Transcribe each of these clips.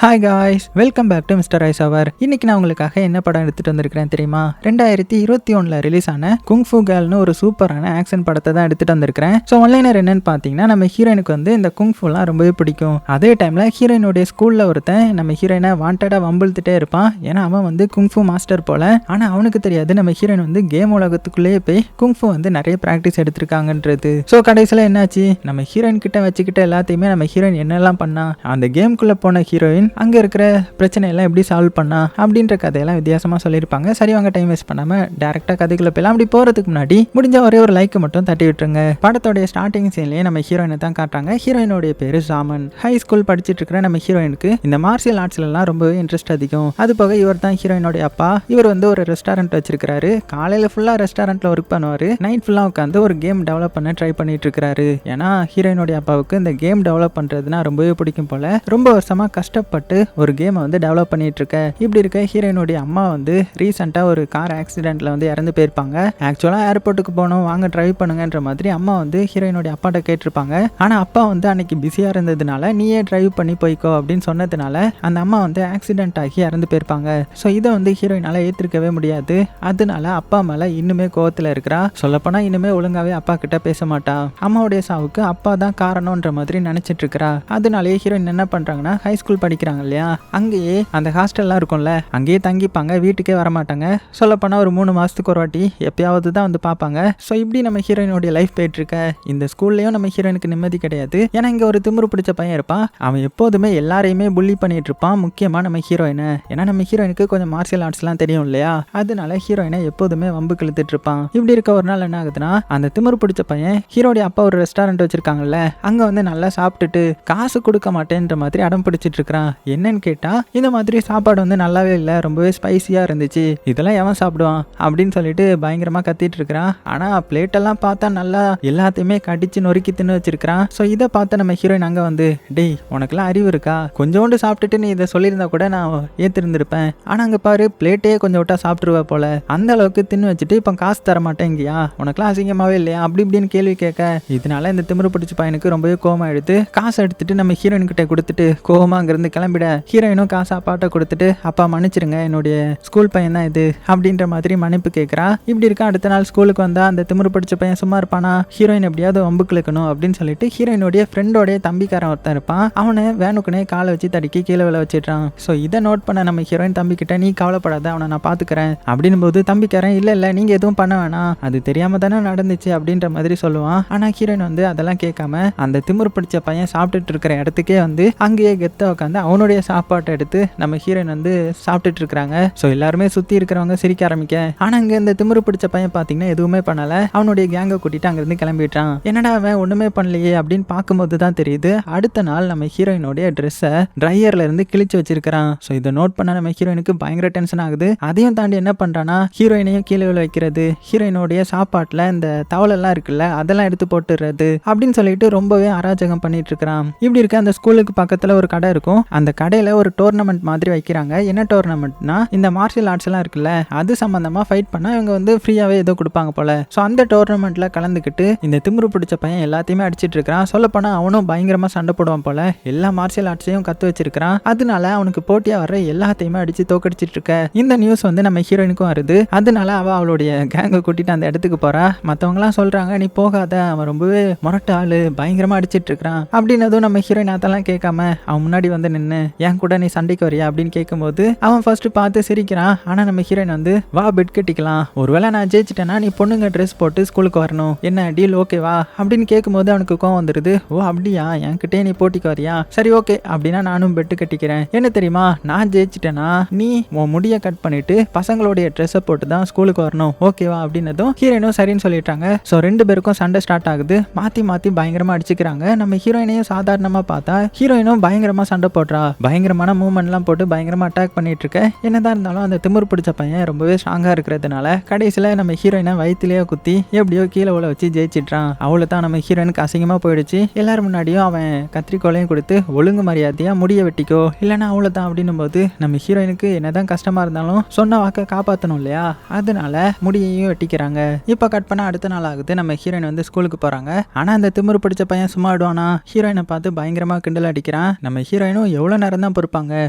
Hi guys, welcome back to mister ice hour. இன்னைக்கு நான் உங்களுக்காக என்ன படம் எடுத்துட்டு வந்திருக்கிறேன் தெரியுமா? 2021 ரிலீஸ் ஆன குங்ஃபூ கேர்ள்னு ஒரு சூப்பரான ஆக்ஷன் படத்தை தான் எடுத்துட்டு வந்திருக்கிறேன். ஸோ ஒன்லைனர் என்னன்னு பார்த்தீங்கன்னா, நம்ம ஹீரோயினுக்கு வந்து இந்த குங்ஃபூலாம் ரொம்பவே பிடிக்கும். அதே டைம்ல ஹீரோயினுடைய ஸ்கூல்ல ஒருத்தன் நம்ம ஹீரோயினை வாண்டடா வம்பிழுத்துட்டே இருப்பான். ஏன்னா அவன் வந்து குங்ஃபூ மாஸ்டர் போல. ஆனா அவனுக்கு தெரியாது நம்ம ஹீரோயின் வந்து கேம் உலகத்துக்குள்ளேயே போய் குங்ஃபூ வந்து நிறைய பிராக்டிஸ் எடுத்திருக்காங்கன்றது. ஸோ கடைசியில் என்னாச்சு, நம்ம ஹீரோயின் கிட்ட வச்சுக்கிட்ட எல்லாத்தையுமே நம்ம ஹீரோயின் என்னெல்லாம் பண்ணா, அந்த கேம்குள்ள போன ஹீரோயின் அங்க இருக்கிற பிரச்சனை எல்லாம் எப்படி சால்வ் பண்ணா அப்படின்ற கதையெல்லாம் வித்தியாசமா சொல்லியிருப்பாங்க. சரி, வாங்க டைம் வேஸ்ட் பண்ணாம டைரக்டா கதைக்குள்ள போயிடலாம். அப்படி போறதுக்கு முன்னாடி முடிஞ்ச ஒரே ஒரு லைக் மட்டும் தட்டி விட்டுருங்க. படத்தோடைய ஸ்டார்டிங் சீன்லயே நம்ம ஹீரோயினை தான் காட்டுறாங்க. ஹீரோயினோட பேரு ஜாமன். ஹை ஸ்கூல் படிச்சுட்டு இருக்கிற நம்ம ஹீரோயினுக்கு இந்த மார்ஷியல் ஆர்ட்ஸ்ல எல்லாம் ரொம்பவே இன்ட்ரெஸ்ட் அதிகம். அது போக இவர் தான் ஹீரோயினோட அப்பா. இவர் வந்து ஒரு ரெஸ்டாரண்ட் வச்சிருக்காரு. காலையில ஃபுல்லா ரெஸ்டாரண்ட்ல ஒர்க் பண்ணுவாரு. நைட் ஃபுல்லா உட்காந்து ஒரு கேம் டெவலப் பண்ண ட்ரை பண்ணிட்டு இருக்காரு. ஏன்னா ஹீரோயினோட அப்பாவுக்கு இந்த கேம் டெவலப் பண்றதுன்னா ரொம்பவே பிடிக்கும் போல. ரொம்ப வருஷமா கஷ்டப்பட்டு ஒரு கேமை வந்து டெவலப் பண்ணிட்டு இருக்க. இப்படி இருக்க ஹீரோயினுடைய அம்மா வந்து ரீசெண்டா ஒரு கார் ஆக்சிடென்ட்ல வந்து இறந்து போயிருப்பாங்க. ஆக்சுவலா ஏர்போர்ட்டுக்கு போனோம், வாங்க டிரைவ் பண்ணுங்கன்ற மாதிரி அம்மா வந்து ஹீரோயினுடைய அப்பாட்ட கேட்டிருப்பாங்க. ஆனா அப்பா வந்து அன்னைக்கு பிஸியா இருந்ததுனால நீயே டிரைவ் பண்ணி போய்க்கோ அப்படின்னு சொன்னதுனால அந்த அம்மா வந்து ஆக்சிடென்ட் ஆகி இறந்து போயிருப்பாங்க. ஸோ இதை வந்து ஹீரோயினால ஏற்றிருக்கவே முடியாது. அதனால அப்பா மேல இன்னுமே கோவத்துல இருக்கிறா. சொல்லப்போனா இனிமே ஒழுங்காவே அப்பா கிட்ட பேச மாட்டா. அம்மாவுடைய சாவுக்கு அப்பா தான் காரணம்ன்ற மாதிரி நினைச்சிட்டு இருக்கிறா. அதனாலேயே ஹீரோயின் என்ன பண்றாங்கன்னா, ஹை ஸ்கூல் படிக்கிறாங்க இல்லையா, அங்கேயே அந்த ஹாஸ்டல்லாம் இருக்கும்ல, அங்கேயே தங்கிப்பாங்க. வீட்டுக்கே வரமாட்டாங்க. சொல்லப்போனா ஒரு 3 மாசத்துக்கு ஒரு வாட்டி எப்பயாவது தான் வந்து பார்ப்பாங்க. ஸோ இப்படி நம்ம ஹீரோயினுடைய லைஃப் போயிட்டு இருக்க. இந்த ஸ்கூல்லையும் நம்ம ஹீரோயினுக்கு நிம்மதி கிடையாது. ஏன்னா இங்க ஒரு திமிரு பிடிச்ச பையன் இருப்பான். அவன் எப்போதுமே எல்லாரையுமே புள்ளி பண்ணிட்டு இருப்பான், முக்கியமா நம்ம ஹீரோயினை. ஏன்னா நம்ம ஹீரோயினுக்கு கொஞ்சம் மார்ஷியல் ஆர்ட்ஸ்லாம் தெரியும் இல்லையா, அதனால ஹீரோயினை எப்போதுமே வம்பு கிழத்துட்டு இருப்பான். இப்படி இருக்க ஒரு நாள் என்ன ஆகுதுன்னா, அந்த திமிரு பிடிச்ச பையன் ஹீரோடைய அப்பா ஒரு ரெஸ்டாரண்ட் வச்சிருக்காங்கல்ல, அங்க வந்து நல்லா சாப்பிட்டுட்டு காசு கொடுக்க மாட்டேன்ற மாதிரி அடம் பிடிச்சிட்டு இருக்கிறான். என்னன்னு கேட்டா, இந்த மாதிரி சாப்பாடு வந்து நல்லாவே இல்லை, ரொம்பவே ஸ்பைசியா இருந்துச்சு, இதெல்லாம் எவன் சாப்பிடுவான் அப்படின்னு சொல்லிட்டு பயங்கரமா கத்திட்டு இருக்கிறான். ஆனா பிளேட் எல்லாம் பார்த்தா நல்லா எல்லாத்தையுமே கடிச்சு நொறுக்கி தின்னு வச்சிருக்கான். ஸோ இதை பார்த்த நம்ம ஹீரோயின் அங்க வந்து, டேய் உனக்குலாம் அறிவு இருக்கா, கொஞ்சோண்டு சாப்பிட்டுட்டு நீ இதை சொல்லியிருந்தா கூட நான் ஏத்திருந்திருப்பேன். ஆனா அங்க பாரு, பிளேட்டே கொஞ்சம் விட்டா சாப்பிட்டுருவ போல, அந்த அளவுக்கு தின்னு வச்சுட்டு இப்ப காசு தர மாட்டேங்கியா, உனக்குலாம் அசிங்கமாவே இல்லையா அப்படி இப்படின்னு கேள்வி கேட்க, இதனால இந்த திமிரு பிடிச்ச பையனுக்கு ரொம்பவே கோவமா எடுத்து காசை எடுத்துட்டு நம்ம ஹீரோயின் கிட்ட கொடுத்துட்டு கோவமா அங்கிருந்து கிளம்பிட, ஹீரோயினும் காசு அப்பாட்ட கொடுத்துட்டு, அப்பா மன்னிச்சிருங்க, என்னுடைய ஸ்கூல் பையன் தான் இது அப்படின்ற மாதிரி மன்னிப்பு கேட்கிறா. இப்படி இருக்க அடுத்த நாள் ஸ்கூலுக்கு வந்தா அந்த திமிரு பிடிச்ச பையன் சும்மா இருப்பானா, ஹீரோயின் எப்படியாவது வம்புக்கு இழுக்கணும் அப்படின்னு சொல்லிட்டு ஹீரோயினுடைய ஃப்ரெண்டோடைய தம்பிக்காரன் ஒருத்தன் இருப்பான். அவனை வேணுக்குனே காலை வச்சு தடுக்கி கீழே விழ வச்சிட்டான். ஸோ இதை நோட் பண்ண நம்ம ஹீரோயின் தம்பி கிட்ட, நீ கவலைப்படாத, அவனை நான் பாத்துக்கிறேன் அப்படின்னும் போது தம்பிக்காரன், இல்ல இல்ல நீங்க எதுவும் பண்ண வேணாம், அது தெரியாம தானே நடந்துச்சு அப்படின்ற மாதிரி சொல்லுவான். ஆனா ஹீரோயின் வந்து அதெல்லாம் கேட்காம அந்த திமிரு பிடிச்ச பையன் சாப்பிட்டுட்டு இருக்கிற இடத்துக்கே வந்து அங்கேயே கெத்த உட்காந்து அவனுடைய சாப்பாட்டை எடுத்து நம்ம ஹீரோயின் வந்து சாப்பிட்டுட்டு இருக்காங்க. ஸோ எல்லாருமே சுத்தி இருக்கிறவங்க சிரிக்க ஆரம்பிக்க. ஆனா அங்க இந்த திமிரு பிடிச்ச பையன் பாத்தீங்கன்னா எதுவுமே பண்ணல. அவனுடைய கேங்கை கூட்டிட்டு அங்கிருந்து கிளம்பிட்டான். என்னடா அவன் ஒண்ணுமே பண்ணலையே அப்படின்னு பார்க்கும்போது தான் தெரியுது, அடுத்த நாள் நம்ம ஹீரோயினுடைய ட்ரெஸ்ஸை ட்ரையர்ல இருந்து கிழிச்சு வச்சிருக்கான். ஸோ இதை நோட் பண்ண நம்ம ஹீரோயினுக்கு பயங்கர டென்ஷன் ஆகுது. அதையும் தாண்டி என்ன பண்றானா, ஹீரோயினையும் கீழே விழ வைக்கிறது, ஹீரோயினுடைய சாப்பாட்டுல இந்த தவளெல்லாம் இருக்குல்ல அதெல்லாம் எடுத்து போட்டுறது அப்படின்னு சொல்லிட்டு ரொம்பவே அராஜகம் பண்ணிட்டு இருக்கிறான். இப்படி இருக்க அந்த ஸ்கூலுக்கு பக்கத்துல ஒரு கடை இருக்கும். அந்த கடையில ஒரு டோர்னமெண்ட் மாதிரி வைக்கிறாங்க. என்ன டோர்னமெண்ட்னா, இந்த மார்ஷியல் ஆர்ட்ஸ் எல்லாம் இருக்குல்ல அது சம்பந்தமா ஃபைட் பண்ணா இவங்க வந்து ஃப்ரீயாவே ஏதோ கொடுப்பாங்க போல. ஸோ அந்த டோர்னமெண்ட்ல கலந்துக்கிட்டு இந்த திமிரு பிடிச்ச பையன் எல்லாத்தையுமே அடிச்சிட்டு இருக்கான். சொல்ல போனா அவனும் பயங்கரமா சண்டை போடுவான் போல, எல்லா மார்ஷியல் ஆர்ட்ஸையும் கத்து வச்சிருக்கான். அதனால அவனுக்கு போட்டியா வர்ற எல்லாத்தையுமே அடிச்சு தோக்கடிச்சிட்டு இருக்க. இந்த நியூஸ் வந்து நம்ம ஹீரோயினுக்கும் வருது. அதனால அவ அவளுடைய கேங்கை கூட்டிட்டு அந்த இடத்துக்கு போறா. மத்தவங்க எல்லாம் சொல்றாங்க, நீ போகாத, அவன் ரொம்பவே முரட்டு ஆளு, பயங்கரமா அடிச்சிட்டு இருக்கான் அப்படின்னதும் நம்ம ஹீரோயின் அதெல்லாம் கேட்காம அவன் முன்னாடி வந்து நின்று, என் கூட நீ சண்டைக்கு வரியா அப்படின்னு கேட்கும்போது அவன் ஃபர்ஸ்ட் பார்த்து சிரிக்கிறான். ஆனா நம்ம ஹீரோயின் வந்து, வா பெட் கட்டிக்கலாம், ஒருவேளை நான் ஜெயிச்சிட்டேன்னா நீ பொண்ணுங்க ட்ரெஸ் போட்டு ஸ்கூலுக்கு வரணும், என்ன டீல் ஓகேவா அப்படின்னு கேட்கும்போது அவனுக்கு கோவம் வந்துருது. ஓ அப்படியா, என்கிட்டே நீ போட்டிக்கு வரியா, சரி ஓகே அப்படின்னா நானும் பெட்டு கட்டிக்கிறேன். என்ன தெரியுமா, நான் ஜெயிச்சிட்டேன்னா நீ உன் முடிய கட் பண்ணிட்டு பசங்களுடைய ட்ரெஸ்ஸை போட்டு தான் ஸ்கூலுக்கு வரணும், ஓகேவா அப்படின்னதும் ஹீரோயினும் சரின்னு சொல்லிட்டாங்க. ஸோ 2 பேருக்கும் சண்டை ஸ்டார்ட் ஆகுது. மாத்தி மாத்தி பயங்கரமா அடிச்சுக்கிறாங்க. நம்ம ஹீரோயினையும் சாதாரணமா பார்த்தா ஹீரோயினும் பயங்கரமா சண்டை போடுறா. பயங்கரமான மூவ்மெண்ட்லாம் போட்டு பயங்கரமா அட்டாக் பண்ணிட்டு இருக்க. என்னதான் இருந்தாலும் அந்த திமிரு பிடிச்ச பையன் ரொம்பவே ஸ்ட்ராங்கா இருக்கிறதுனால கடைசியில நம்ம ஹீரோயினை வயிற்றுலயே குத்தி எப்படியோ கீழே உள்ள வச்சு ஜெயிச்சிட்டான். அவளை தான் நம்ம ஹீரோயினுக்கு அசிங்கமா போயிடுச்சு. எல்லாரும் முன்னாடியும் அவன் கத்திரிக்கோளையும் கொடுத்து, ஒழுங்கு மரியாதையா முடிய வெட்டிக்கோ இல்லைன்னா அவ்வளோ தான் அப்படின்னும் போது நம்ம ஹீரோயினுக்கு என்னதான் கஷ்டமா இருந்தாலும் சொன்ன வாக்க காப்பாற்றணும் இல்லையா, அதனால முடியையும் வெட்டிக்கிறாங்க. இப்போ கட் பண்ண அடுத்த நாள் ஆகுது. நம்ம ஹீரோயின் வந்து ஸ்கூலுக்கு போறாங்க. ஆனா அந்த திமிரு பிடிச்ச பையன் சும்மா விடுவானா, ஹீரோயினை பார்த்து பயங்கரமா கிண்டல் அடிக்கிறான். நம்ம ஹீரோயினும் எவ்வளவு எவ்வளோ நேரம் தான் பொறுப்பாங்க.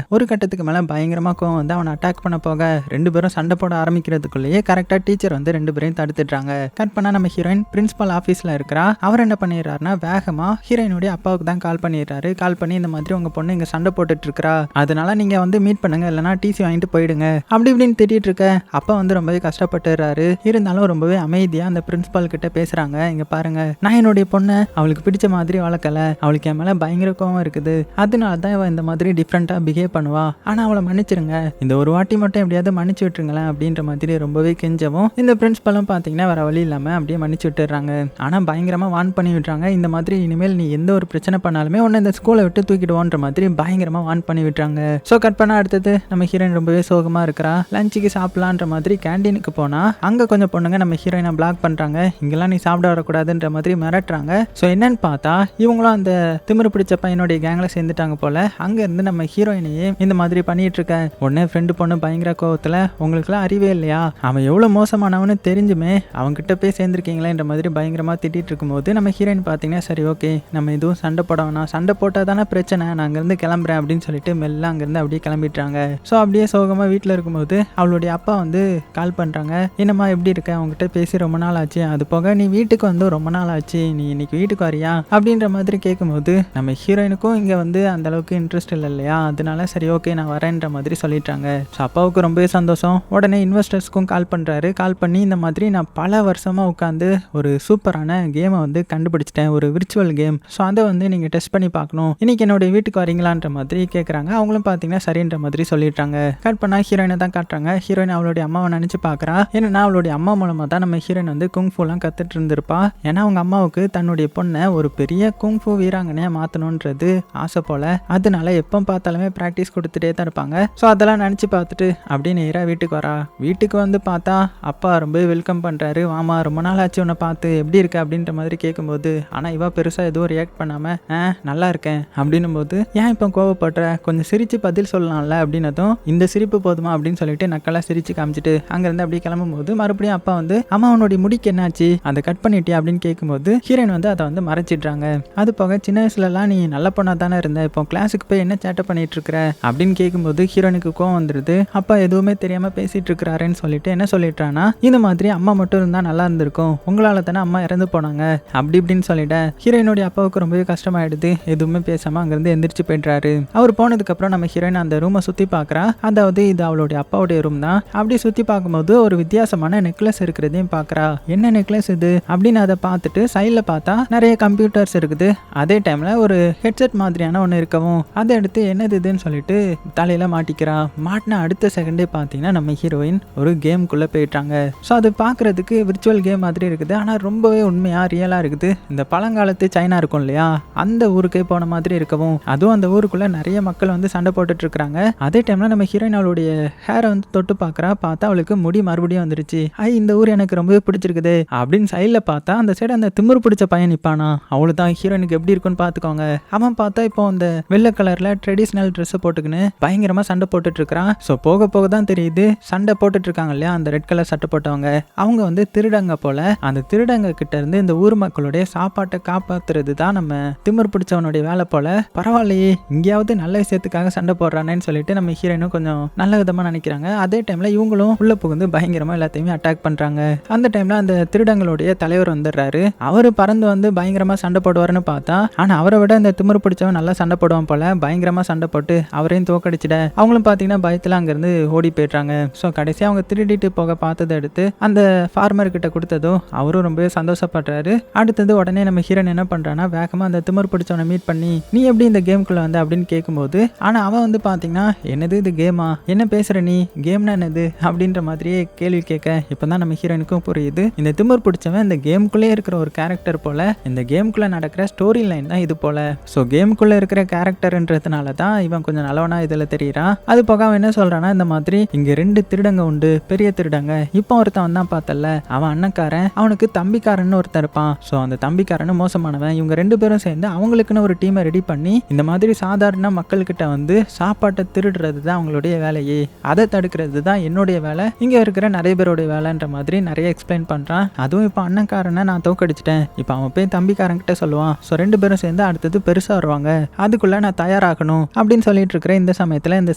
ஒரு கட்டத்துக்கு மேலே பயங்கரமாக கோவம் வந்து அவனை அட்டாக் பண்ண போக 2 பேரும் சண்டை போட ஆரம்பிக்கிறதுக்குள்ளேயே கரெக்டாக டீச்சர் வந்து 2 பேரையும் தடுத்துடுறாங்க. கட் பண்ணால் நம்ம ஹீரோயின் பிரின்சிபல் ஆஃபீஸில் இருக்கிறா. அவர் என்ன பண்ணிடுறாருன்னா வேகமாக ஹீரோயினுடைய அப்பாவுக்கு தான் கால் பண்ணிடுறாரு. கால் பண்ணி இந்த மாதிரி உங்கள் பொண்ணு இங்கே சண்டை போட்டுட்டு இருக்கா, அதனால நீங்கள் வந்து மீட் பண்ணுங்க, இல்லைனா டிசி வாங்கிட்டு போயிடுங்க அப்படி இப்படின்னு திட்டிட்டு இருக்க. அப்பா வந்து ரொம்பவே கஷ்டப்பட்டுறாரு. இருந்தாலும் ரொம்பவே அமைதியாக அந்த பிரின்சிபால் கிட்ட பேசுகிறாங்க. இங்கே பாருங்க, நான் என்னுடைய பொண்ணை அவளுக்கு பிடிச்ச மாதிரி வளர்க்கல, அவளுக்கு என் மேலே பயங்கர கோவம் இருக்குது, அதனால தான் இவன் இந்த மாதிரி டிஃப்ரெண்ட்டாக பிஹேவ் பண்ணுவா, ஆனால் அவளை மன்னிச்சிருங்க, இந்த ஒரு வாட்டி மட்டும் எப்படியாவது மன்னிச்சு விட்டுருங்களேன் அப்படின்ற மாதிரி ரொம்பவே கெஞ்சவும் இந்த பிரின்சிபலும் பார்த்தீங்கன்னா வேற வழி இல்லாமல் அப்படியே மன்னிச்சு விட்டுறாங்க. ஆனால் பயங்கரமாக வார்ன் பண்ணி விட்டுறாங்க. இந்த மாதிரி இனிமேல் நீ எந்த ஒரு பிரச்சனை பண்ணாலுமே உன்னை இந்த ஸ்கூலை விட்டு தூக்கிடுவோன்ற மாதிரி பயங்கரமாக வார்ன் பண்ணி விட்டுறாங்க. ஸோ கட் பண்ண அடுத்தது நம்ம ஹீரோயின் ரொம்பவே சோகமாக இருக்கிறா. லஞ்சுக்கு சாப்பிடலான்ற மாதிரி கேண்டீனுக்கு போனால் அங்கே கொஞ்சம் பொண்ணுங்க நம்ம ஹீரோயினை பிளாக் பண்ணுறாங்க. இங்கெல்லாம் நீ சாப்பிட வரக்கூடாதுன்ற மாதிரி மிரட்டுறாங்க. ஸோ என்னன்னு பார்த்தா இவங்களும் அந்த திமிரு பிடிச்ச பையனுடைய கேங்கில் சேர்ந்துட்டாங்க போல. அங்கேருந்து நம்ம ஹீரோயினையே இந்த மாதிரி பண்ணிட்டு இருக்க உடனே ஃப்ரெண்டு பொண்ணு பயங்கர கோவத்தில், உங்களுக்குலாம் அறிவே இல்லையா, அவன் எவ்வளோ மோசமானவனு தெரிஞ்சுமே அவன்கிட்ட போய் சேர்ந்துருக்கீங்களேன்ற மாதிரி பயங்கரமாக திட்டிட்டு இருக்கும்போது நம்ம ஹீரோயின் பார்த்தீங்கன்னா சரி ஓகே நம்ம எதுவும் சண்டை போட வேணாம், சண்டை போட்டால் தானே பிரச்சனை, நான் அங்கேருந்து கிளம்புறேன் அப்படின்னு சொல்லிட்டு மெல்ல அங்கேருந்து அப்படியே கிளம்பிட்டாங்க. ஸோ அப்படியே சோகமாக வீட்டில் இருக்கும்போது அவளுடைய அப்பா வந்து கால் பண்ணுறாங்க. என்னம்மா எப்படி இருக்க, அவங்ககிட்ட பேசி ரொம்ப நாள் ஆச்சு, அது போக நீ வீட்டுக்கு வந்து ரொம்ப நாள் ஆச்சு, நீ இன்னைக்கு வீட்டுக்கு வரியா அப்படின்ற மாதிரி கேட்கும்போது நம்ம ஹீரோயினுக்கும் இங்கே வந்து அந்த அளவுக்கு இன்ட்ரெஸ்ட் இல்லை இல்லையா, அதனால சரி ஓகே நான் வரேன்ற மாதிரி சொல்லிட்டாங்க. ஸோ அப்பாவுக்கு ரொம்பவே சந்தோஷம். உடனே இன்வெஸ்டர்ஸ்க்கும் கால் பண்ணுறாரு. கால் பண்ணி இந்த மாதிரி நான் பல வருஷமாக உட்காந்து ஒரு சூப்பரான கேமை வந்து கண்டுபிடிச்சிட்டேன், ஒரு விர்ச்சுவல் கேம், ஸோ அதை வந்து நீங்கள் டெஸ்ட் பண்ணி பார்க்கணும், இன்னைக்கு என்னுடைய வீட்டுக்கு வரீங்களான்ற மாதிரி கேட்குறாங்க. அவங்களும் பார்த்தீங்கன்னா சரின்ற மாதிரி சொல்லிட்டாங்க. கட் பண்ணால் ஹீரோயினை தான் காட்டுறாங்க. ஹீரோயின் அவளுடைய அம்மாவை நினச்சி பார்க்குறா. ஏன்னா அவளுடைய அம்மா மூலமாக தான் நம்ம ஹீரோயின் வந்து குங்ஃபூலாம் கற்றுட்டு இருந்திருப்பா. ஏன்னா அவங்க அம்மாவுக்கு தன்னுடைய பொண்ணை ஒரு பெரிய குங்ஃபூ வீராங்கனையாக மாற்றணுன்றது ஆசை போல, அதனால எப்போ பார்த்தாலுமே ப்ராக்டிஸ் கொடுத்துட்டே தான் இருப்பாங்க. ஸோ அதெல்லாம் நினச்சி பார்த்துட்டு அப்படியே நேராக வீட்டுக்கு வரா. வீட்டுக்கு வந்து பார்த்தா அப்பா ரொம்ப வெல்கம் பண்ணுறாரு. வாமா ரொம்ப நாள் ஆச்சு உன்னை பார்த்து, எப்படி இருக்க அப்படின்ற மாதிரி கேட்கும்போது ஆனால் இவ பெருசாக எதுவும் ரியாக்ட் பண்ணாமல் நல்லா இருக்கேன் அப்படின்னும் போது ஏன் இப்போ கோவப்படுற, கொஞ்சம் சிரித்து பதில் சொல்லலாம்ல அப்படின்னதும் இந்த சிரிப்பு போதுமா அப்படின்னு சொல்லிட்டு நக்கெல்லாம் சிரித்து காமிச்சிட்டு அங்கேருந்து அப்படியே கிளம்பும்போது மறுபடியும் அப்பா வந்து அம்மா உன்னுடைய முடிக்கு என்னாச்சு, அதை கட் பண்ணிட்டியா அப்படின்னு கேட்கும்போது ஹீரோயின் வந்து அதை வந்து மறைச்சிடுறாங்க. அது போக சின்ன வயசுலலாம் நீ நல்ல பொண்ணா தானே இருந்த, இப்போ கிளாஸுக்கு போய் என்ன சேட்டை பண்ணிட்டு இருக்கிற அப்படின்னு கேட்கும்போது ஹீரோனுக்கு கோவம் வந்துடுது. அப்பா எதுவுமே தெரியாமல் பேசிட்டு இருக்கிறாருன்னு சொல்லிட்டு என்ன சொல்லிட்டானா, இந்த மாதிரி அம்மா மட்டும் இருந்தால் நல்லா இருந்திருக்கும், உங்களால் தானே அம்மா இறந்து போனாங்க அப்படி இப்படின்னு சொல்லிட்ட. ஹீரோயினுடைய அப்பாவுக்கு ரொம்பவே கஷ்டமாயிடுது. எதுவுமே பேசாமல் அங்கேருந்து எந்திரிச்சு போய்ட்றாரு. அவர் போனதுக்கப்புறம் நம்ம ஹீரோயின் அந்த ரூமை சுற்றி பார்க்குறா. அதாவது இது அவளுடைய அப்பாவுடைய ரூம் தான். அப்படி சுற்றி பார்க்கும்போது ஒரு வித்தியாசமான நெக்லஸ் இருக்கிறதையும் பார்க்குறா. என்ன நெக்லஸ் இது அப்படின்னு அதை பார்த்துட்டு சைடில் பார்த்தா நிறைய கம்ப்யூட்டர்ஸ் இருக்குது. அதே டைமில் ஒரு ஹெட்செட் மாதிரியான ஒன்று இருக்கவும் அதை எடுத்து என்னது இதுன்னு சொல்லிட்டு தலையில் மாட்டிக்கிறா. மாட்டின அடுத்த செகண்டே பார்த்தீங்கன்னா நம்ம ஹீரோயின் ஒரு கேமுக்குள்ளே போயிட்டாங்க. ஸோ அது பார்க்குறதுக்கு விர்ச்சுவல் கேம் மாதிரி இருக்குது, ஆனால் ரொம்பவே உண்மையாக ரியலாக இருக்குது. இந்த பழங்காலத்து சைனா இருக்கும் இல்லையா, அந்த ஊருக்கே போன மாதிரி இருக்கவும், அதுவும் அந்த ஊருக்குள்ளே நிறைய மக்கள் வந்து சண்டை போட்டுட்டு இருக்கிறாங்க. அதே டைமில் நம்ம ஹீரோயின் அவளுடைய ஹேரை வந்து தொட்டு பார்க்குறா. பார்த்தா அவளுக்கு முடி மறுபடியும் வந்துருச்சு. இந்த ஊர் எனக்கு ரொம்பவே பிடிச்சிருக்குது அப்படின்னு சைடில் பார்த்தா அந்த சைடு அந்த திமிரு பிடிச்ச பையன் நிற்பானா. அவளு தான் ஹீரோயினுக்கு எப்படி இருக்குன்னு பார்த்துக்கோங்க. அவன் பார்த்தா இப்போ அந்த வெள்ளை கலரில் ட்ரெடிஷ்னல் ட்ரெஸ்ஸை போட்டுக்கின்னு பயங்கரமாக சண்டை போட்டுட்டு இருக்கிறான். ஸோ போக போக தான் தெரியுது சண்டை போட்டுட்டு இருக்காங்க இல்லையா அந்த ரெட் கலர் சட்டை போட்டவங்க, அவங்க வந்து திருடங்க போல. அந்த திருடங்க கிட்ட இருந்து இந்த ஊர் மக்களுடைய சாப்பாட்டை காப்பாத்துறது தான் நம்ம திமிரு பிடிச்சவனுடைய வேலை போல. பரவாயில்லையே இங்கேயாவது நல்ல விஷயத்துக்காக சண்டை போடுறானேன்னு சொல்லிட்டு நம்ம ஹீரோயினும் கொஞ்சம் நல்ல விதமாக நினைக்கிறாங்க. அதே டைம்ல இவங்களும் உள்ள புகுந்து பயங்கரமா எல்லாத்தையுமே அட்டாக் பண்றாங்க. அந்த டைம்ல அந்த திருடங்களுடைய தலைவர் வந்துடுறாரு. அவரு பறந்து வந்து பயங்கரமா சண்டை போடுவாருன்னு பார்த்தா, ஆனா அவரை விட இந்த திமிரு பிடிச்சவன் நல்லா சண்டை போடுவான் போல. பயங்கரமா சண்டை போட்டு அவரையும் தோக்கடிச்சிட அவங்களும் பார்த்தீங்கன்னா பயத்தில் அங்கிருந்து ஓடி போயிடுறாங்க. ஸோ கடைசியாக அவங்க திருடிட்டு போக பார்த்ததை எடுத்து அந்த ஃபார்மர் கிட்ட கொடுத்ததும் அவரும் ரொம்பவே சந்தோஷப்படுறாரு. அடுத்தது உடனே நம்ம ஹீரோன் என்ன பண்றான்னா வேகமா அந்த திமிரு பிடிச்சவனை மீட் பண்ணி நீ எப்படி இந்த கேமுக்குள்ள வந்து அப்படின்னு கேட்கும்போது, ஆனா அவன் வந்து பாத்தீங்கன்னா என்னது இது கேமா, என்ன பேசுற நீ, கேம்னா என்னது அப்படின்ற மாதிரியே கேள்வி கேட்க இப்பதான் நம்ம ஹீரோனுக்கும் புரியுது இந்த திமிரு பிடிச்சவன் இந்த கேமுக்குள்ளே இருக்கிற ஒரு கேரக்டர் போல, இந்த கேமுக்குள்ள நடக்கிற ஸ்டோரி லைன் தான் இது போல. ஸோ கேமுக்குள்ள இருக்கிற கேரக்டர்ன்றதுனால தான் இவன் கொஞ்சம் நல்லவனா இதுல தெரியறான். அது போக அவன் என்ன சொல்றான்னா இந்த மாதிரி இங்க 2 திருடங்க உண்டு, பெரிய திருடங்க. இப்போ ஒருத்தன் தான் பார்த்தல, அவன் அண்ணக்காரன், அவனுக்கு தம்பிக்காரன் ஒருத்தன் இருப்பான். ஸோ அந்த தம்பிக்காரன் மோசமானவன். இவங்க 2 பேரும் சேர்ந்து அவங்களுக்குன்னு ஒரு டீமை ரெடி பண்ணி இந்த மாதிரி சாதாரண மக்கள்கிட்ட வந்து சாப்பாட்டை திருடுறது தான் அவங்களுடைய வேலையே, அதை தடுக்கிறது தான் என்னுடைய வேலை, இங்க இருக்கிற நிறைய பேருடைய வேலைன்ற மாதிரி நிறைய எக்ஸ்பிளைன் பண்றான். அதுவும் இப்போ அண்ணக்காரனை நான் தோக்கடிச்சிட்டேன், இப்போ அவன் போய் தம்பிக்காரன் கிட்ட சொல்லுவான். ஸோ 2 பேரும் சேர்ந்து அடுத்தது பெருசா வருவாங்க, அதுக்குள்ள நான் தயாராக ஆகணும் அப்படின்னு சொல்லிட்டு இருக்கிற இந்த சமயத்துல இந்த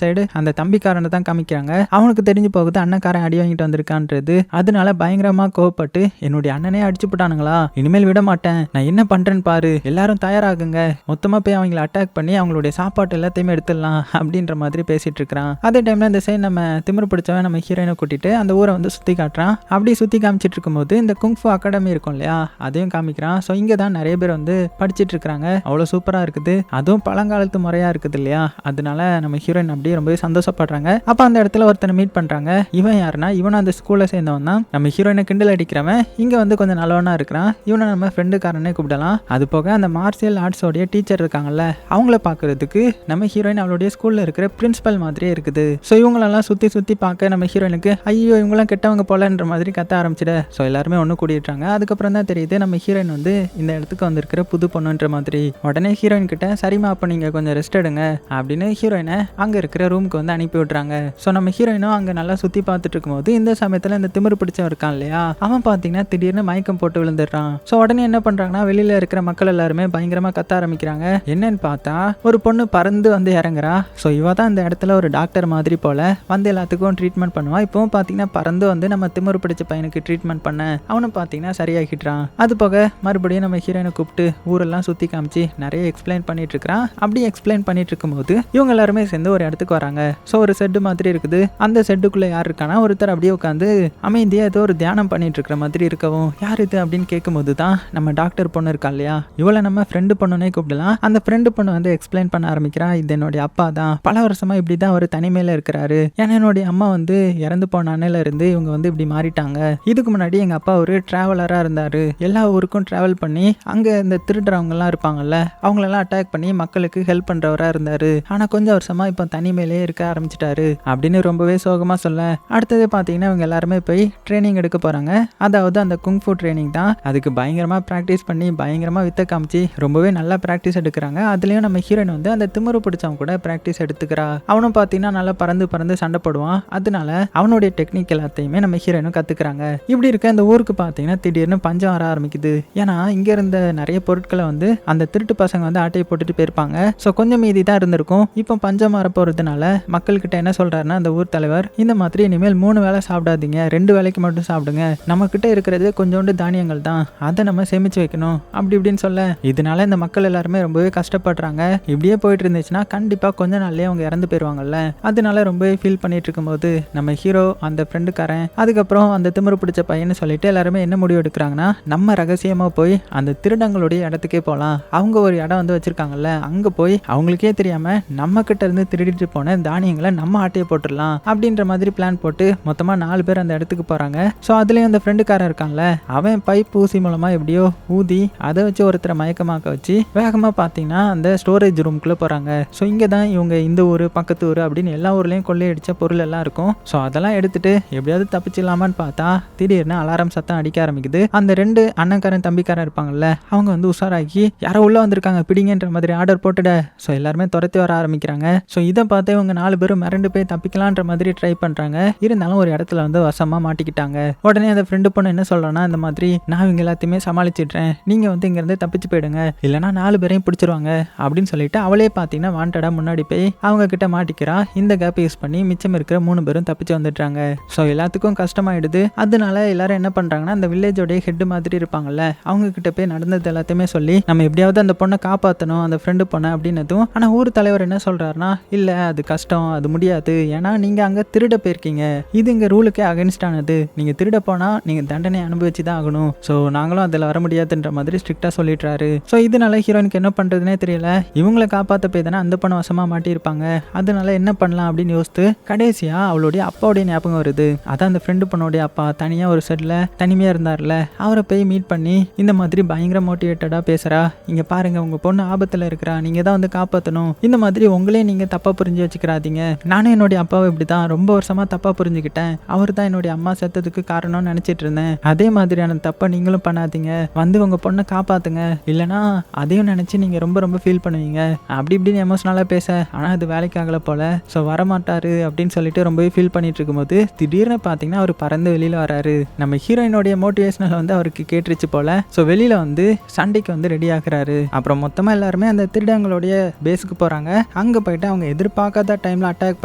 சைடு அந்த தம்பிக்காரனை தான் காமிக்கிறாங்க. அவனுக்கு தெரிஞ்சு போகுது அண்ணக்காரன் அடி வாங்கிட்டு வந்திருக்கான்றது. அதனால பயங்கரமா கோவப்பட்டு என்னுடைய அண்ணனே அடிச்சு போட்டானுங்களா, இனிமேல் விட மாட்டேன், நான் என்ன பண்றேன்னு பாரு, எல்லாரும் தயாராகுங்க, மொத்தமா போய் அவங்களை அட்டாக் பண்ணி அவங்களுடைய சாப்பாட்டு எல்லாத்தையுமே எடுத்துடலாம் அப்படின்ற மாதிரி பேசிட்டு இருக்கிறான். அதே டைம்ல இந்த சைடு நம்ம திமிரு பிடிச்சவன் நம்ம ஹீரோயினை கூட்டிட்டு அந்த ஊரை வந்து சுத்தி காட்டுறான். அப்படி சுத்தி காமிச்சிட்டு இருக்கும்போது இந்த குங்ஃபு அகாடமி இருக்கும் இல்லையா, அதையும் காமிக்கிறான். ஸோ இங்கே தான் நிறைய பேர் வந்து படிச்சுட்டு இருக்கிறாங்க. அவ்வளோ சூப்பராக இருக்குது, அதுவும் பழங்காலத்து முறையா இருக்குது இல்லையா, அதனால நம்ம ஹீரோயின் அப்படியே ரொம்பவே சந்தோஷப்படுறாங்க. அப்போ அந்த இடத்துல ஒருத்தனை மீட் பண்றாங்க. இவன் யாருன்னா இவனும் அந்த ஸ்கூல்ல சேர்ந்தவன் தான். நம்ம ஹீரோயினை கிண்டல் அடிக்கிறவன் இங்க வந்து கொஞ்சம் நல்லவனா இருக்கிறான். இவனை நம்ம ஃப்ரெண்டுக்காரனே கூப்பிடலாம். அது போக அந்த மார்ஷியல் ஆர்ட்ஸோடைய டீச்சர் இருக்காங்கல்ல, அவங்கள பார்க்கறதுக்கு நம்ம ஹீரோயின் அவளுடைய ஸ்கூல்ல இருக்கிற பிரின்சிபல் மாதிரியே இருக்குது. ஸோ இவங்களெல்லாம் சுத்தி சுத்தி பார்க்க நம்ம ஹீரோயினுக்கு ஐயோ இவங்களாம் கெட்டவங்க போலன்ற மாதிரி கத்த ஆரம்பிச்சிட. ஸோ எல்லாருமே ஒன்று கூடிடுறாங்க. அதுக்கப்புறம் தான் தெரியுது நம்ம ஹீரோயின் வந்து இந்த இடத்துக்கு வந்திருக்கிற புது பொண்ணுன்ற மாதிரி. உடனே ஹீரோயின் கிட்ட சரிமா அப்போ நீங்க கொஞ்சம் ரெஸ்ட் எடுங்க அப்படின்னு ஹீரோயினை அங்க இருக்கிற ரூமுக்கு வந்து அனுப்பி விட்றாங்க. ஸோ நம்ம ஹீரோயினும் அங்க நல்லா சுத்தி பார்த்துட்டு இருக்கும்போது இந்த சமயத்துல இந்த திமிரு பிடிச்சவன் இருக்கான் இல்லையா, அவன் பார்த்தீங்கன்னா திடீர்னு மயக்கம் போட்டு விழுந்துடுறான். ஸோ உடனே என்ன பண்றாங்கன்னா வெளியில இருக்கிற மக்கள் எல்லாருமே பயங்கரமா கத்த ஆரம்பிக்கிறாங்க. என்னன்னு பார்த்தா ஒரு பொண்ணு பறந்து வந்து இறங்குறா. ஸோ இவ தான் இந்த இடத்துல ஒரு டாக்டர் மாதிரி போல வந்து எல்லாத்துக்கும் ட்ரீட்மெண்ட் பண்ணுவா. இப்பவும் பார்த்தீங்கன்னா பறந்து வந்து நம்ம திமிரு பிடிச்ச பையனுக்கு ட்ரீட்மெண்ட் பண்ண அவனும் பார்த்தீங்கன்னா சரியாகிட்டான். அது போக மறுபடியும் நம்ம ஹீரோயினை கூப்பிட்டு ஊரெல்லாம் சுத்தி காமிச்சு நிறைய எக்ஸ்பிளைன் பண்ணிட்டு இருக்கிறான். அப்படி எக்ஸ்பிளைன் பண்ணிட்டு இருக்கும்போது இவங்க எல்லாருமே சேர்ந்து ஒரு இடத்துக்கு வராங்க. ஸோ ஒரு செட்டு மாதிரி இருக்குது. அந்த செட்டுக்குள்ள யார் இருக்கானா ஒருத்தர் அப்படியே உட்காந்து அமைதியா ஏதோ ஒரு தியானம் பண்ணிட்டு இருக்கிற மாதிரி இருக்கவும், யார் இது அப்படின்னு கேட்கும்போது தான் நம்ம டாக்டர் பொண்ணு இருக்கா இல்லையா, இவளை நம்ம ஃப்ரெண்டு பொண்ணுனே கூப்பிடலாம். அந்த ஃப்ரெண்டு பொண்ணு வந்து எக்ஸ்பிளைன் பண்ண ஆரம்பிக்கிறா. இது என்னுடைய அப்பா தான், பல வருஷமா இப்படிதான் அவர் தனிமையில இருக்கிறாரு. ஏன்னா என்னுடைய அம்மா வந்து இறந்து போன அன்னையில இருந்து இவங்க வந்து இப்படி மாறிட்டாங்க. இதுக்கு முன்னாடி எங்க அப்பா ஒரு டிராவலரா இருந்தாரு. எல்லா ஊருக்கும் டிராவல் பண்ணி அங்க இந்த திருடுறவங்க எல்லாம் இருப்பாங்கல்ல, அவங்களெல்லாம் அட்டாக் பண்ணி மக்களுக்கு ஹெல்ப் பண்றவரா இருந்தாரு. ஆனா கொஞ்சம் வருஷமா இப்ப தனிமையிலே இருக்க ஆரம்பிச்சிட்டாரு அப்படின்னு ரொம்பவே சோகமா சொல்ல, அடுத்தது பாத்தீங்கன்னா இவங்க எல்லாருமே போய் ட்ரைனிங் எடுக்க போறாங்க. அதாவது அந்த குங்ஃபு ட்ரைனிங் தான். அதுக்கு பயங்கரமா பிராக்டிஸ் பண்ணி பயங்கரமா வித்த காமிச்சு ரொம்பவே நல்லா பிராக்டிஸ் எடுக்கிறாங்க. அதுலயும் நம்ம ஹீரோயின் வந்து அந்த திமிரு பிடிச்சவன் கூட பிராக்டிஸ் எடுத்துக்கிறா. அவனும் பாத்தீங்கன்னா நல்லா பறந்து பறந்து சண்டை போடுவான். அதனால அவனுடைய டெக்னிக் எல்லாத்தையுமே நம்ம ஹீரோயினும் கத்துக்கிறாங்க. இப்படி இருக்க இந்த ஊருக்கு பாத்தீங்கன்னா திடீர்னு பஞ்சம் வர ஆரம்பிக்குது. ஏன்னா இங்க இருந்த நிறைய பொருட்களை வந்து அந்த திருட்டு பசங்க வந்து ஆட்டையை போட்டுட்டு போயிருப்பாங்க. ஸோ கொஞ்சம் மீதி தான் இருந்திருக்கும். இப்போ பஞ்சம் வர போறதுனால மக்கள்கிட்ட என்ன சொல்றாருன்னா அந்த ஊர் தலைவர், இந்த மாதிரி இனிமேல் 3 வேளை சாப்பிடாதீங்க, 2 வேளைக்கு மட்டும் சாப்பிடுங்க, நம்ம கிட்ட இருக்கிறது கொஞ்சோண்டு தானியங்கள் தான், அதை நம்ம சேமிச்சு வைக்கணும் அப்படி இப்படின்னு சொல்ல, இதனால இந்த மக்கள் எல்லாருமே ரொம்பவே கஷ்டப்படுறாங்க. இப்படியே போயிட்டு இருந்துச்சுன்னா கண்டிப்பா கொஞ்ச நாள்லயே அவங்க இறந்து போயிருவாங்கல்ல. அதனால ரொம்பவே ஃபீல் பண்ணிட்டு இருக்கும்போது நம்ம ஹீரோ அந்த ஃப்ரெண்டுக்காரன் அதுக்கப்புறம் அந்த திமிரு பிடிச்ச பையன்னு சொல்லிட்டு எல்லாருமே என்ன முடிவு எடுக்கிறாங்கன்னா, நம்ம ரகசியமா போய் அந்த திருடங்களுடைய இடத்துக்கே போகலாம். அவங்க ஒரு இடம் வந்து வச்சிருக்காங்கல்ல, அங்க போய் அவங்களுக்கே தெரியாம நம்ம கிட்ட இருந்து திருடிட்டு போன தானியங்களை நம்ம ஆட்டையை போட்டுடலாம் அப்படின்ற மாதிரி பிளான் போட்டு மொத்தமா 4 பேர் அந்த இடத்துக்கு போறாங்க. ஸோ அதுலயும் அந்த ஃப்ரெண்டுக்காரன் இருக்கான்ல, அவன் பைப் ஊசி மூலமா எப்படியோ ஊதி அதை வச்சு ஒருத்தரை மயக்கமாக்க வச்சு வேகமா பாத்தீங்கன்னா அந்த ஸ்டோரேஜ் ரூம்குள்ள போறாங்க. ஸோ இங்க தான் இவங்க இந்த ஊரு பக்கத்து ஊரு அப்படின்னு எல்லா ஊர்லயும் கொள்ளையடிச்ச பொருள் எல்லாம் இருக்கும். ஸோ அதெல்லாம் எடுத்துட்டு எப்படியாவது தப்பிச்சிடலாமான்னு பார்த்தா திடீர்னு அலாரம் சத்தம் அடிக்க ஆரம்பிக்குது. அந்த 2 அண்ணன்காரன் தம்பிக்காரன் இருப்பாங்கல்ல, அவங்க வந்து உஷாராக்கி யாரோ உள்ள வந்திருக்காங்க பிடிங்கன்ற மாதிரி ஆர்டர் போட்டுட. ஸோ எல்லாருமே துரத்தி வர ஆரம்பிக்கிறாங்க. ஸோ இதை பார்த்து இவங்க 4 பேரும் மிரண்டு போய் தப்பிக்கலான்ற மாதிரி ட்ரை பண்றாங்க. இருந்தாலும் ஒரு இடத்துல வந்து வசமா மாட்டிக்கிட்டாங்க. உடனே அந்த ஃப்ரெண்டு பொண்ணு என்ன சொல்றான்னா, இந்த மாதிரி நான் இவங்க எல்லாத்தையுமே சமாளிச்சிடுறேன், நீங்க வந்து இங்க இருந்து தப்பிச்சு போயிடுங்க, இல்லைன்னா 4 பேரையும் பிடிச்சிருவாங்க அப்படின்னு சொல்லிட்டு அவளே பாத்தீங்கன்னா வாண்டடா முன்னாடி போய் அவங்க கிட்ட மாட்டிக்கிறா. இந்த கேப் யூஸ் பண்ணி மிச்சம் இருக்கிற 3 பேரும் தப்பிச்சு வந்துடுறாங்க. ஸோ எல்லாத்துக்கும் கஷ்டமாயிடுது. அதனால எல்லாரும் என்ன பண்றாங்கன்னா, அந்த வில்லேஜோடைய ஹெட் மாதிரி இருப்பாங்கல்ல, அவங்க கிட்ட போய் நடந்தது எல்லாத்தையுமே சொல்லி நம்ம எப்படியாவது அந்த பொண்ணை காப்பாற்றணும், அந்த ஃப்ரெண்டு பொண்ணை அப்படின்னதும். ஆனா ஊர் தலைவர் என்ன சொல்றாருன்னா, இல்ல அது கஷ்டம், அது முடியாது, ஏன்னா நீங்க அங்க திருட போயிருக்கீங்க, இது இங்க ரூலுக்கே அகைன்ஸ்ட் ஆனது, நீங்க திருட போனா நீங்க தண்டனை அனுபவிச்சு தான் ஆகணும், ஸோ நாங்களும் அதில் வர முடியாதுன்ற மாதிரி ஸ்ட்ரிக்டா சொல்லிடுறாரு. ஸோ இதனால ஹீரோயினுக்கு என்ன பண்றதுனே தெரியல. இவங்களை காப்பாற்ற போய் தானே அந்த பொண்ணை வசமா மாட்டியிருப்பாங்க. அதனால என்ன பண்ணலாம் அப்படின்னு யோசித்து கடைசியா அவளுடைய அப்பாவுடைய ஞாபகம் வருது. அதான் அந்த ஃப்ரெண்டு பொண்ணுடைய அப்பா தனியா ஒரு செட்ல தனிமையா இருந்தார்ல, அவரை போய் மீட் பண்ணி இந்த மாதிரி பயங்கர மோட்டிவேட்டடா பேசுறா. இங்க பாருங்க உங்க பொண்ணு ஆபத்துல இருக்கிறா, நீங்க தான் வந்து காப்பாற்றணும், இந்த மாதிரி உங்களே நீங்க தப்பா புரிஞ்சு வச்சுக்கிறாதீங்க, நானும் என்னுடைய அப்பாவை இப்படிதான் ரொம்ப வருஷமா தப்பா புரிஞ்சுக்கிட்டேன், அவர் தான் என்னுடைய அம்மா செத்ததுக்கு காரணம்னு நினைச்சிட்டு இருந்தேன், அதே மாதிரியான தப்பை நீங்களும் பண்ணாதீங்க, வந்து உங்க பொண்ணை காப்பாத்துங்க, இல்லைன்னா அதையும் நினைச்சு நீங்க ரொம்ப ரொம்ப ஃபீல் பண்ணுவீங்க அப்படி இப்படின்னு எமோஷனலா பேச. ஆனா அது வேலைக்கு ஆகல போல. ஸோ வரமாட்டாரு அப்படின்னு சொல்லிட்டு ரொம்பவே ஃபீல் பண்ணிட்டு இருக்கும்போது திடீர்னு பாத்தீங்கன்னா அவர் பறந்து வெளியில வராரு. நம்ம ஹீரோயினுடைய மோட்டிவேஷனல் வந்து அவருக்கு கேட்டுருச்சு போல. ஸோ வெளியில வந்து சண்டைக்கு வந்து ரெடி ஆகுறாரு. அப்புறம் மொத்தமா எல்லாருமே அந்த திருடங்களுடைய பேஸுக்கு போறாங்க. அங்க போயிட்டு அவங்க எதிர்பார்க்காத டைம்ல அட்டாக்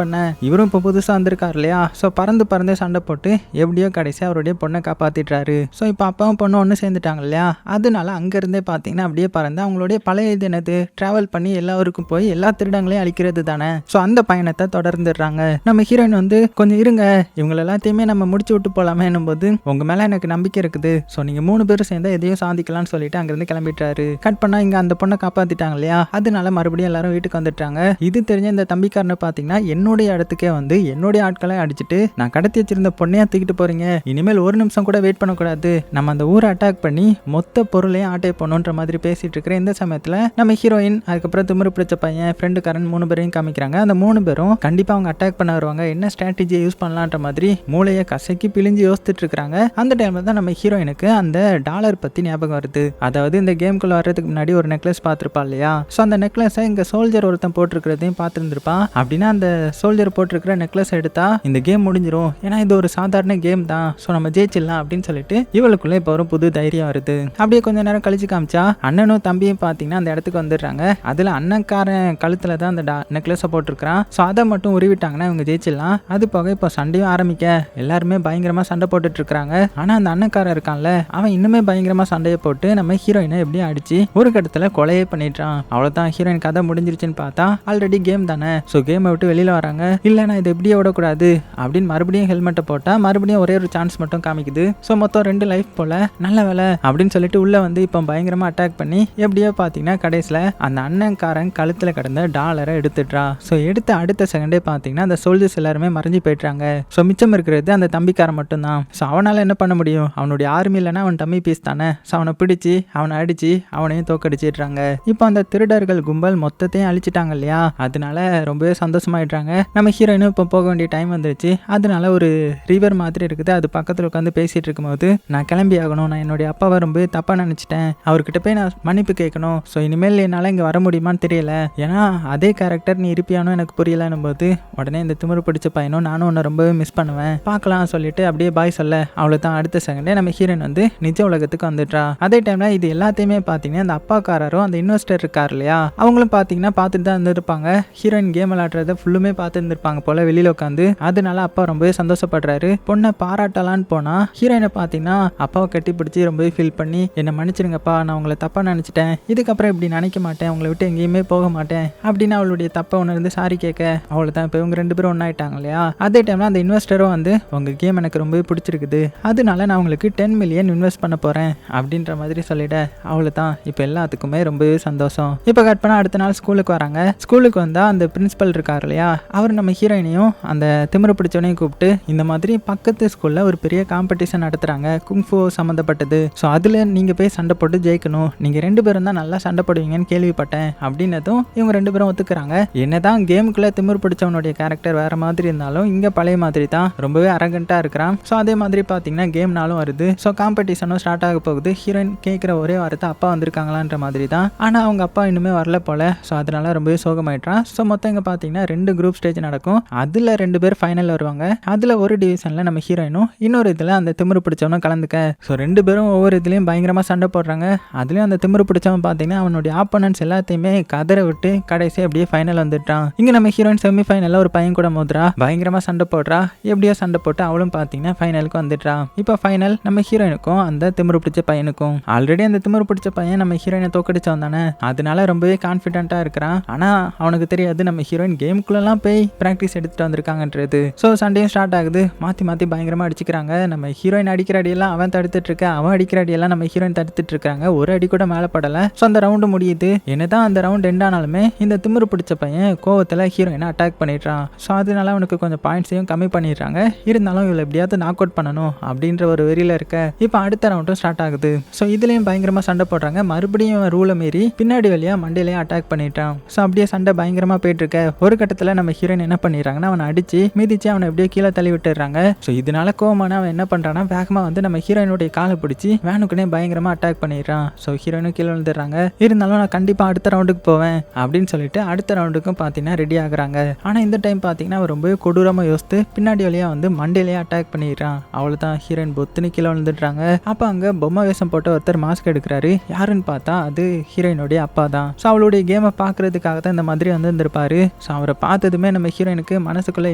பண்ண இவரும் இப்போ புதுசா வந்திருக்காரு இல்லையா, ஸோ பறந்து சண்டை போட்டு எப்படியோ கடைசி அவருடைய பொண்ணை காப்பாத்திட்டாரு. ஸோ இப்போ அப்பாவும் பொண்ணு ஒன்று சேர்ந்துட்டாங்க இல்லையா, அதனால அங்க இருந்தே பார்த்தீங்கன்னா அப்படியே பறந்து அவங்களுடைய பழைய இது என்னது டிராவல் பண்ணி எல்லாருக்கும் போய் எல்லா திருடங்களையும் அழிக்கிறது தானே. ஸோ அந்த பயணத்தை தொடர்ந்துடுறாங்க. நம்ம ஹீரோயின் வந்து கொஞ்சம் இருங்க, இவங்க எல்லாத்தையுமே நம்ம முடிச்சு விட்டு போலாமே போது உங்க மேல எனக்கு நம்பிக்கை இருக்குது, ஸோ நீங்க 3 பேரும் சேர்ந்தா எதையும் சாதிக்கலாம்னு சொல்லிட்டு அங்கிருந்து கிளம்பிட்டாரு. கட் பண்ணா இங்க அந்த பொண்ணை காப்பாத்திட்டாங்க இல்லையா, அதனால மறுபடியும் எல்லாரும் வீட்டுக்கு வந்துட்டாங்க. இது தெரிஞ்ச இந்த தம்பிக்காரனை பார்த்தீங்கன்னா என்னுடைய இடத்துக்கே வந்து என்னுடைய ஆட்களை அடிச்சுட்டு நான் கடத்தி வச்சிருந்த பொண்ணையா தூக்கிட்டு போறீங்க, இனிமேல் ஒரு நிமிஷம் கூட வெயிட் பண்ணக்கூடாது, நம்ம அந்த ஊரை அட்டாக் பண்ணி மொத்த பொருளையும் ஆட்டை போகணுன்ற மாதிரி பேசிட்டு இருக்கிற இந்த சமயத்துல நம்ம ஹீரோயின் அதுக்கப்புறம் திமிரு பிடிச்ச பையன் ஃப்ரெண்டுக்காரன் 3 பேரையும் காமிக்கிறாங்க. அந்த 3 பேரும் கண்டிப்பா அவங்க அட்டாக் பண்ண வருவாங்க, என்ன ஸ்ட்ராட்டஜியை யூஸ் பண்ணலான்ற மாதிரி மூளையை கசக்கி பிழிஞ்சு யோசிச்சுட்டு இருக்காங்க. அந்த டைம்ல தான் நம்ம ஹீரோயினுக்கு அந்த டாலர் பத்தி ஞாபகம் வருது. அதாவது இந்த கேம்குள்ள வர்றதுக்கு முன்னாடி ஒரு நெக்லஸ் பார்த்திருப்பா இல்லையா, ஸோ அந்த நெக்லஸை இங்க சோல்ஜர் ஒருத்தன் போட்டிருக்கிறதையும் பார்த்துருந்துருப்பான். அப்படின்னா அந்த சோல்ஜர் போட்டிருக்கிற நெக்லஸ் எடுத்தா இந்த கேம் முடிஞ்சிடும், ஏன்னா இது ஒரு சாதாரண கேம் தான், ஸோ நம்ம ஜெயிச்சிடலாம் அப்படின்னு சொல்லிட்டு இவளுக்குள்ள இப்போ ஒரு புது தைரியம் வருது. அப்படியே கொஞ்ச நேரம் கழிச்சு காமிச்சா அண்ணனும் தம்பியும் பார்த்தீங்கன்னா அந்த இடத்துக்கு வந்துடுறாங்க. அதுல அண்ணன்காரன் கழுத்துல தான் அந்த நெக்லஸை போட்டிருக்கிறான். ஸோ அதை மட்டும் உருவிட்டாங்கன்னா இவங்க ஜெயிச்சிடலாம். அது போக இப்போ சண்டையும் ஆரம்பிக்க எல்லாருமே பயங்கரமா சண்டை போட்டுட்டு இருக்காங்க. ஆனா அந்த அண்ணன்காரன் இருக்கான்ல, அவன் இன்னுமே பயங்கரமா சண்டையை போட்டு நம்ம ஹீரோயினை எப்படியும் அடிச்சு ஒரு கட்டத்துல கொலையே பண்ணிட்டான். அவ்வளவுதான், ஹீரோயின் கதை முடிஞ்சிருச்சுன்னு பார்த்தா ஆல்ரெடி கேம் தானே, ஸோ கேமை விட்டு வெளியில வராங்க. இல்ல நான் இதை எப்படியே விடக்கூடாது அப்படின்னு மறுபடியும் ஹெல்மெட்டை போட்டா மறுபடியும் ஒரே ஒரு சான்ஸ் மட்டும் காமிக்குது. ஸோ மொத்தம் 2 லைஃப் போல நல்ல வேலை அப்படின்னு சொல்லிட்டு உள்ள வந்து இப்போ பயங்கரமா அட்டாக் பண்ணி எப்படியோ பார்த்தீங்கன்னா கடைசியில் அந்த அண்ணன்காரன் கழுத்துல கிடந்த டாலரை எடுத்துட்டா. ஸோ எடுத்த அடுத்த செகண்டே பார்த்தீங்கன்னா அந்த சோல்ஜர்ஸ் எல்லாருமே மறைஞ்சு போயிட்டாங்க. ஸோ மிச்சம் இருக்கிறது அந்த தம்பிக்காரன் மட்டும்தான். ஸோ அவனால என்ன பண்ண முடியும், அவனுடைய ஆர்மி இல்லைன்னா அவன் டம்மி பீஸ் தானே. ஸோ அவனை பிடிச்சி அவனை அடிச்சு அவனையும் தோக்கடிச்சிடுறாங்க. இப்போ அந்த திருடர்கள் கும்பல் மொத்தத்தையும் அழிச்சிட்டாங்க இல்லையா, அதனால ரொம்பவே சந்தோஷமாயிடுறாங்க. நம்ம ஹீரோயினும் இப்போ போக வேண்டிய டைம் வந்துருச்சு. அதனால ஒரு ரிவர் மாதிரி இருக்குது, அது பக்கத்தில் உட்காந்து பேசிட்டு இருக்கும்போது நான் கிளம்பி ஆகணும், நான் என்னுடைய அப்பாவை ரொம்ப தப்பா நினைச்சிட்டேன், அவர்கிட்ட போய் நான் மன்னிப்பு கேட்கணும், ஸோ இனிமேல் என்னால் இங்கே வர முடியுமான்னு தெரியல, ஏன்னா அதே கேரக்டர் நீ இருப்பியானோ எனக்கு புரியலன்னும் போது உடனே இந்த திமிரு பிடிச்ச பையனும் நானும் உன்னை ரொம்பவே மிஸ் பண்ணுவேன், பார்க்கலாம் சொல்லிட்டு அப்படியே பாய் சொல்ல அவ்வளோதான். அடுத்த செகண்டே நம்ம ஹீரோயின் வந்து நிஜ உலகத்துக்கு வந்துட்டா. அதே டைம்ல இது எல்லாத்தையுமே பார்த்தீங்கன்னா அந்த அப்பாக்காரரும் அந்த இன்வெஸ்டர் இருக்கார் இல்லையா, அவங்களும் பார்த்தீங்கன்னா பார்த்துட்டு தான் இருந்திருப்பாங்க. ஹீரோயின் கேம் விளையாடுறத ஃபுல்லுமே பார்த்து இருந்திருப்பாங்க போல வெளியில உட்காந்து. அதனால அப்பா ரொம்பவே சந்தோஷப்படுறாரு. பொண்ணை பாராட்டலான்னு போனா ஹீரோயினை பார்த்தீங்கன்னா அப்பாவை கட்டி பிடிச்சி ரொம்பவே ஃபீல் பண்ணி என்னை மன்னிச்சிருங்கப்பா, நான் உங்களை தப்பா நினைச்சிட்டேன், இதுக்கப்புறம் இப்படி நினைக்க மாட்டேன், உங்களை விட்டு எங்கேயுமே போக மாட்டேன் அப்படின்னு அவளுடைய தப்பை உணர்ந்து சாரி கேட்க அவ்வளோதான். இப்போ இவங்க 2 பேரும் ஒன்னாயிட்டாங்க இல்லையா. அதே டைம்ல அந்த இன்வெஸ்டரும் வந்து உங்க கேம் எனக்கு ரொம்பவே பிடிச்சிருக்குது, அதனால நான் உங்களுக்கு 10 மில்லியன் இன்வெஸ்ட் பண்ண போறேன் அப்படின்ற மாதிரி சொல்லிட அவ்வளோதான். இப்போ எல்லாத்துக்குமே ரொம்பவே சந்தோஷம். இப்போ கட் பண்ண அடுத்த நாள் ஸ்கூலுக்கு வராங்க. ஸ்கூலுக்கு வந்தா அந்த பிரின்சிபல் இருக்கார் இல்லையா, அவர் நம்ம ஹீரோயினையும் அந்த திமிரு பிடிச்சவனையும் கூப்பிட்டு இந்த மாதிரி பக்கத்து ஸ்கூல்ல ஒரு பெரிய காம்படிஷன் நடத்துறாங்க குங்ஃபூ சம்மந்தப்பட்டது, ஸோ அதில் நீங்கள் போய் சண்டை போட்டு ஜெயிக்கணும், நீங்கள் 2 பேரும் தான் நல்லா சண்டை போடுவீங்கன்னு கேள்விப்பட்டேன் அப்படின்னதும் இவங்க 2 பேரும் ஒத்துக்கிறாங்க. என்னதான் கேமுக்குள்ளே திமிரு பிடிச்சவனுடைய கேரக்டர் வேற மாதிரி இருந்தாலும் இங்கே பழைய மாதிரி தான் ரொம்பவே அரகண்டாக இருக்கிறான். ஸோ அதே மாதிரி பார்த்தீங்கன்னா கேம் நாளும் வருது. ஸோ காம்படிஷனும் ஸ்டார்ட் ஆக போகுது. ஹீரோயின் கேட்குற ஒரே வார்த்தை அப்பா வந்திருக்காங்களான்ற மாதிரி தான். ஆனால் அவங்க அப்பா இன்னுமே வரல போல. ஸோ அதனால ரொம்பவே சோகமாயிட்டான். ஸோ மொத்தம் இங்கே பார்த்தீங்கன்னா 2 குரூப் ஸ்டேஜ் நடக்கும். அதில் 2 பேர் ஃபைனல் வருவாங்க. அதில் ஒரு டிவிஷனில் நம்ம ஹீரோயினும் இன்னொரு இதில் அந்த திமிரு பிடிச்சவனும் கலந்துக்க. ஸோ 2 பேரும் ஒவ்வொரு இதுலேயும் பயங்கரமாக சண்டை போடுறாங்க. அதுலேயும் அந்த திமிரு பிடிச்சவன் பார்த்தீங்கன்னா அவனுடைய ஆப்போனன்ட்ஸ் எல்லாத்தையுமே கதற விட்டு கடைசி அப்படியே ஃபைனல் வந்துட்டான். இங்கே நம்ம ஹீரோயின் செமி ஃபைனலில் ஒரு பையன் கூட மோதுறா, பயங்கரமாக சண்டை போடுறா. எப்படியோ சண்டை போட்டு அவளும் பார்த்தீங்கன்னா ஃபைனலுக்கு வந்துட்டா. இப்போ ஃபைனல் நம்ம ஹீரோயினுக்கும் அந்த திமிரு பிடிச்ச பையனுக்கும். ஆல்ரெடி அந்த திமிரு பிடிச்ச பையன் நம்ம ஹீரோயினை தோக்கடிச்சவன் தானே, அதனால ரொம்பவே கான்ஃபிடென்ட்டாக இருக்கிறான். ஆனால் அவனுக்கு தெரியாது நம்ம ஹீரோயின் கேமுக்குள்ளெல்லாம் போய் ப்ராக்டிஸ் எடுத்துகிட்டு வந்திருக்காங்கன்றது. ஸோ சண்டையும் ஸ்டார்ட் ஆகுது. மாற்றி மாற்றி பயங்கரமாக அடிச்சுக்கிறாங்க. நம்ம ஹீரோயின் அடிக்கிற அடியெல்லாம் அவன் தடுத்துட்டு இருக்க, அவன் அடிக்கிற அடியெல்லாம் நம்ம ஹீரோயின் தடுத்துட்டு இருக்காங்க. ஒரு அடி கூட மேலே படலை. ஸோ அந்த ரவுண்டு முடியுது. என்னதான் அந்த ரவுண்ட் எண்ட் ஆனாலுமே இந்த திமிரு பிடிச்ச பையன் கோவத்தில் ஹீரோயினை அட்டாக் பண்ணிடுறான். ஸோ அதனால அவனுக்கு கொஞ்சம் பாயிண்ட்ஸையும் கம்மி பண்ணிடுறாங்க. இருந்தாலும் இவளை எப்படியாவது நாக் அவுட் பண்ணணும் அப்படின்ற ஒரு வெறியில் இருக்க இப்போ அடுத்த ரவுண்டும் ஸ்டார்ட் ஆகுது. ஸோ இதுலேயும் பயங்கரமாக சண்டை போடுறாங்க. மறுபடியும் ரூலை மீறி பின்னாடி வழியாக மண்டையிலேயே அட்டாக் பண்ணிட்டான். ஸோ அப்படியே சண்டை பயங்கரமாக போயிட்டு இருக்க ஒரு கட்டத்தில் நம்ம ஹீரோயின் என்ன பண்ணிடுறாங்கன்னா அவனை அடிச்சு மிதிச்சு அவனை எப்படியோ கீழே தள்ளி விட்டுறாங்க. ஸோ இதனால கோவமான அவன் என்ன பண்ணுறான்னா வேகமாக வந்து நம்ம ஹீரோயினுடைய காலை பிடிச்சி வேனுக்குனே பயங்கரமாக அட்டாக் பண்ணிடுறான். ஸோ ஹீரோயினும் கீழே விழுந்துடுறாங்க. இருந்தாலும் நான் கண்டிப்பாக அடுத்த ரவுண்டுக்கு போவேன் அப்படின்னு சொல்லிட்டு அடுத்த ரவுண்டுக்கும் பார்த்தீங்கன்னா ரெடி ஆகுறாங்க. ஆனால் இந்த டைம் பார்த்தீங்கன்னா அவன் ரொம்பவே கொடூரமாக யோசித்து பின்னாடி வழியாக வந்து மண்டையிலேயே அட்டாக் பண்ணிடுறான். அவ்வளோதான், ஹீரோயின் பொத்துன்னு கீழே விழுந்துடுறாங்க. அப்போ அங்கே பொம்மை வேஷம் போட்ட ஒருத்தர் மாஸ்க் எடுக்கிறாரு. யாருன்னு பார்த்தா அது ஹீரோயினுடைய அப்பா தான். ஸோ அவளுடைய கேம் கேமை பார்க்கறதுக்காக தான் இந்த மாதிரி வந்து இருந்திருப்பாரு. ஸோ அவரை பார்த்ததுமே நம்ம ஹீரோயினுக்கு மனசுக்குள்ள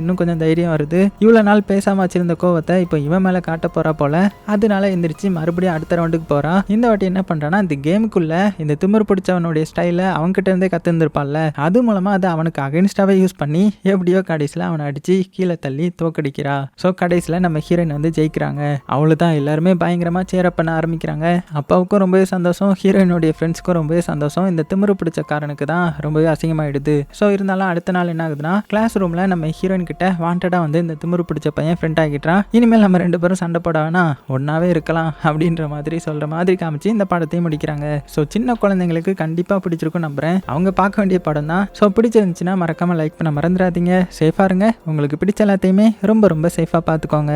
இன்னும் கொஞ்சம் தைரியம் வருது. இவ்வளோ நாள் பேசாம வச்சிருந்த கோவத்தை இப்போ இவன் மேலே காட்ட போறா போல. அதனால எந்திரிச்சு மறுபடியும் அடுத்த ரவுண்டுக்கு போறா. இந்த வாட்டி என்ன பண்றான்னா இந்த கேமுக்குள்ள இந்த திமிரு பிடிச்சவனுடைய ஸ்டைல அவன்கிட்ட இருந்தே கத்துருந்துருப்பான்ல, அது மூலமா அதை அவனுக்கு அகைன்ஸ்டாவே யூஸ் பண்ணி எப்படியோ கடைசியில் அவனை அடிச்சு கீழே தள்ளி தோக்கடிக்கிறா. ஸோ கடைசியில் நம்ம ஹீரோயின் வந்து ஜெயிக்கிறாங்க. அவ்வளோதான், எல்லாருமே பயங்கரமா சேரப் பண்ண ஆரம்பிக்கிறாங்க. அப்பாவுக்கும் ரொம்பவே சந்தோஷம், ஹீரோயினுடைய ஃப்ரெண்ட்ஸ்க்கும் ரொம்பவே சந்தோஷம். இந்த திமிரு பிடிச்ச காரனுக்கு தான் ரொம்பவே அசிங்கமாயிடுது. ஸோ இருந்தாலும் அடுத்த நாள் என்ன ஆகுதுன்னா கிளாஸ் ரூம்ல நம்ம ஹீரோயின் கிட்ட வாண்டடா வந்து இந்த திமிரு பிடிச்ச பையன் ஃப்ரெண்ட் ஆகிட்டான். இனிமேல் நம்ம 2 பேரும் சண்டை போட வேணா, ஒன்னாவே இருக்கலாம் அப்படின்ற மாதிரி சொல்ற மாதிரி காமிச்சு இந்த படத்தையும் முடிக்கிறாங்க. ஸோ சின்ன குழந்தைங்களுக்கு கண்டிப்பா பிடிச்சிருக்கும் நம்புறேன். அவங்க பார்க்க வேண்டிய படம் தான். ஸோ பிடிச்சிருந்துச்சுன்னா மறக்காம லைக் பண்ண மறந்துடாதீங்க. சேஃபா இருங்க. உங்களுக்கு பிடிச்ச எல்லாத்தையுமே ரொம்ப ரொம்ப சேஃபா பார்த்துக்கோங்க.